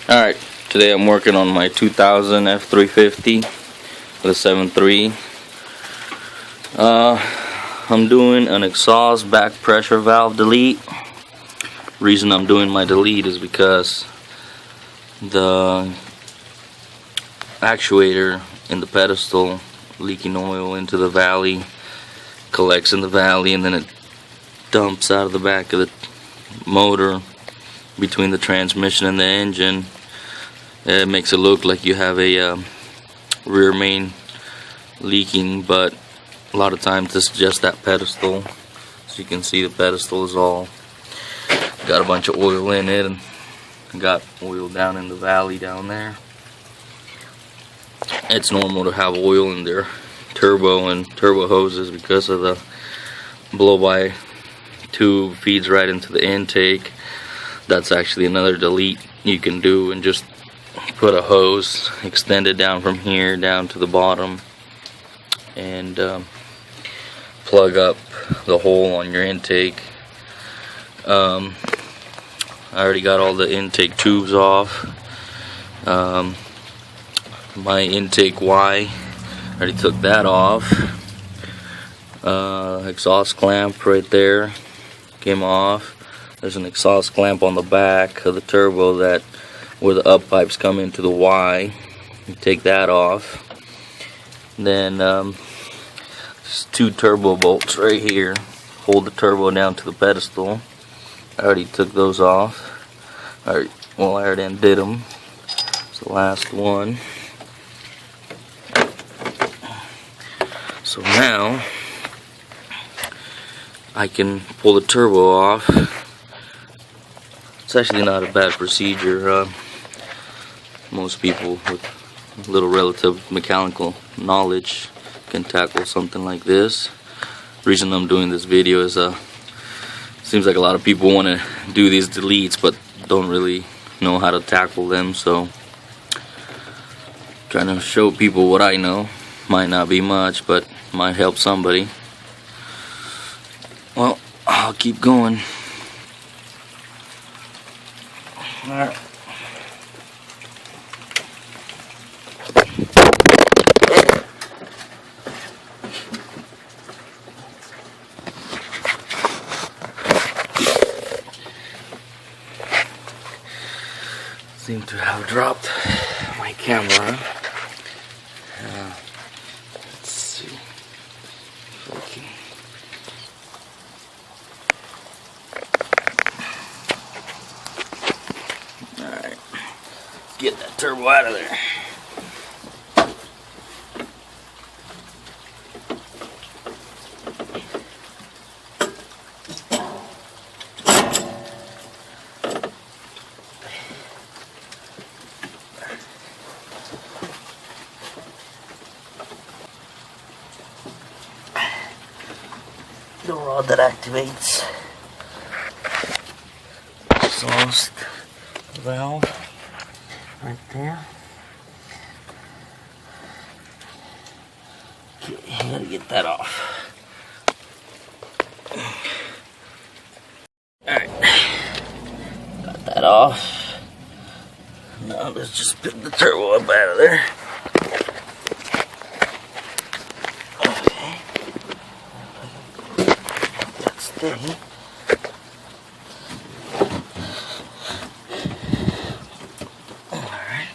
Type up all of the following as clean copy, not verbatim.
Alright, today I'm working on my 2000 F350 with a 7.3. I'm doing an exhaust back pressure valve delete. Reason I'm doing my delete is because the actuator in the pedestal leaking oil into the valley, collects in the valley, and then it dumps out of the back of the motor between the transmission and the engine. It makes it look like you have a rear main leaking, but a lot of times it's just that pedestal. So you can see the pedestal is all got a bunch of oil in it, and got oil down in the valley down there. It's normal to have oil in their turbo and turbo hoses because of the blow-by tube feeds right into the intake. That's actually another delete you can do, and just put a hose extended down from here down to the bottom and plug up the hole on your intake. I already got all the intake tubes off. My intake Y, I already took that off. Exhaust clamp right there came off. There's an exhaust clamp on the back of the turbo that where the up pipes come into the Y. You take that off. Then there's two turbo bolts right here. Hold the turbo down to the pedestal. I already took those off. I already undid them. It's the last one. So now I can pull the turbo off. It's actually not a bad procedure. Most people with little relative mechanical knowledge can tackle something like this. The reason I'm doing this video is seems like a lot of people want to do these deletes but don't really know how to tackle them, so trying to show people what I know. Might not be much, but might help somebody. Well, I'll keep going. Alright. Seem to have dropped my camera. Let's see if I can. Alright, get that turbo out of there. The rod that activates exhaust valve right there. Okay, I gotta get that off. Alright, got that off. Now let's just pick the turbo up out of there. Okay. Alright.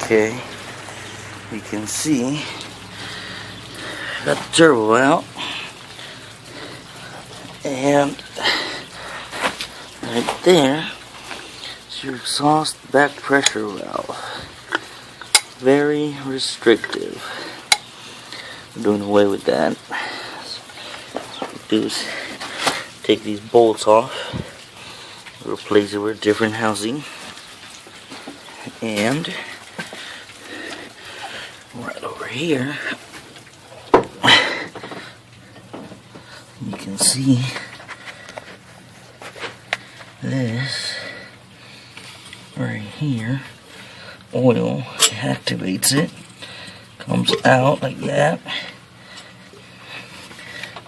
Okay, you can see got the turbo out, and right there It's your exhaust back pressure valve. Very restrictive. We're doing away with that. So what we do is take these bolts off, replace it with a different housing, and right over here you can see this right here. Oil activates it, comes out like that.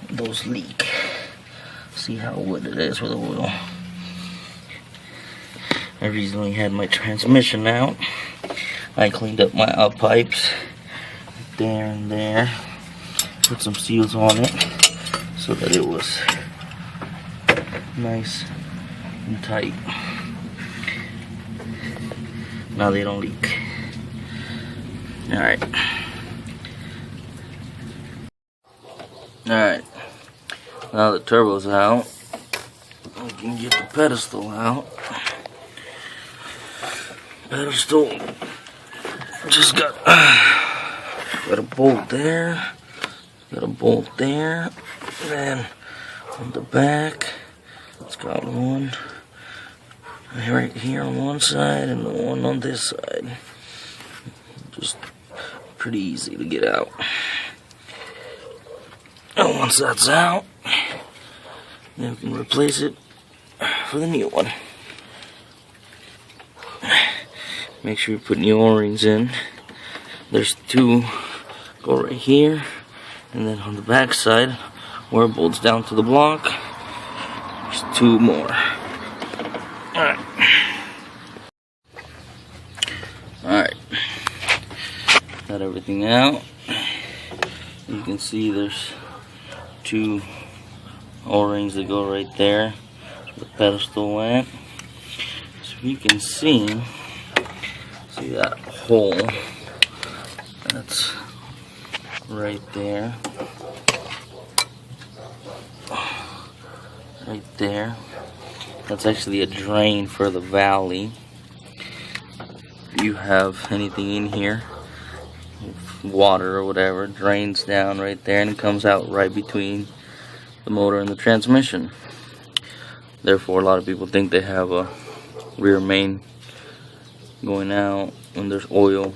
Those leak. See how wet it is with oil. I recently had my transmission out. I cleaned up my up pipes there and there, put some seals on it so that it was nice and tight. Now they don't leak. Alright. Alright. Now the turbo's out, we can get the pedestal out. Pedestal just got a bolt there, got a bolt there, and then on the back it's got one right here on one side and the one on this side. Just pretty easy to get out. And once that's out, then we can replace it for the new one. Make sure you put new O-rings in. There's two go right here, and then on the back side where it bolts down to the block, there's two more. Alright. Alright. Got everything out. You can see there's two O-rings that go right there. The pedestal went. So you can see that hole that's right there. Right there. That's actually a drain for the valley. If you have anything in here, water or whatever, drains down right there and it comes out right between the motor and the transmission. Therefore, a lot of people think they have a rear main going out when there's oil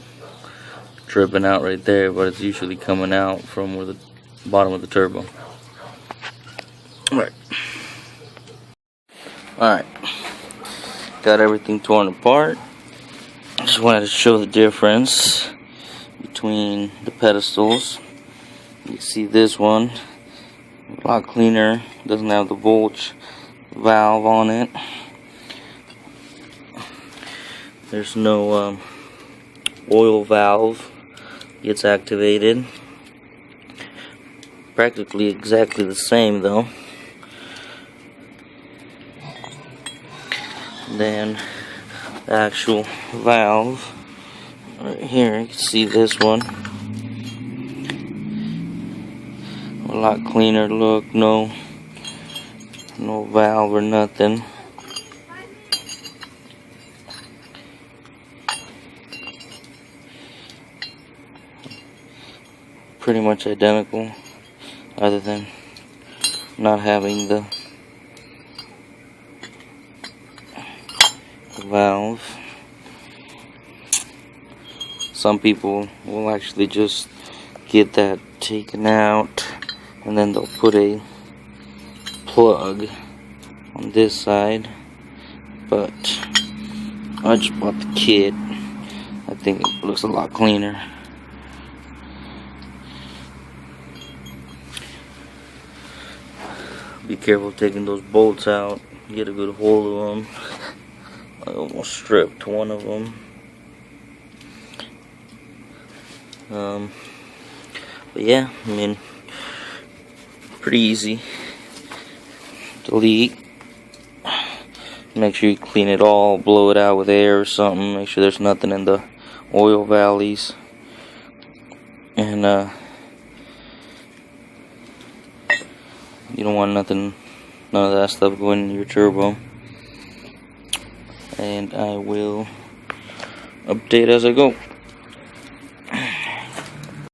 dripping out right there, but it's usually coming out from where the bottom of the turbo. Alright, got everything torn apart. Just wanted to show the difference between the pedestals. You see this one, a lot cleaner, doesn't have the bulge valve on it. There's no oil valve gets activated. Practically exactly the same though. Then the actual valve right here, you can see this one, a lot cleaner look, no valve or nothing. Pretty much identical, other than not having the valve. Some people will actually just get that taken out and then they'll put a plug on this side, but I just bought the kit. I think it looks a lot cleaner. Be careful taking those bolts out. Get a good hold of them. I almost stripped one of them. But yeah, I mean, pretty easy to leak. Make sure you clean it all, blow it out with air or something. Make sure there's nothing in the oil valleys. And you don't want none of that stuff going in your turbo. and I will update as I go.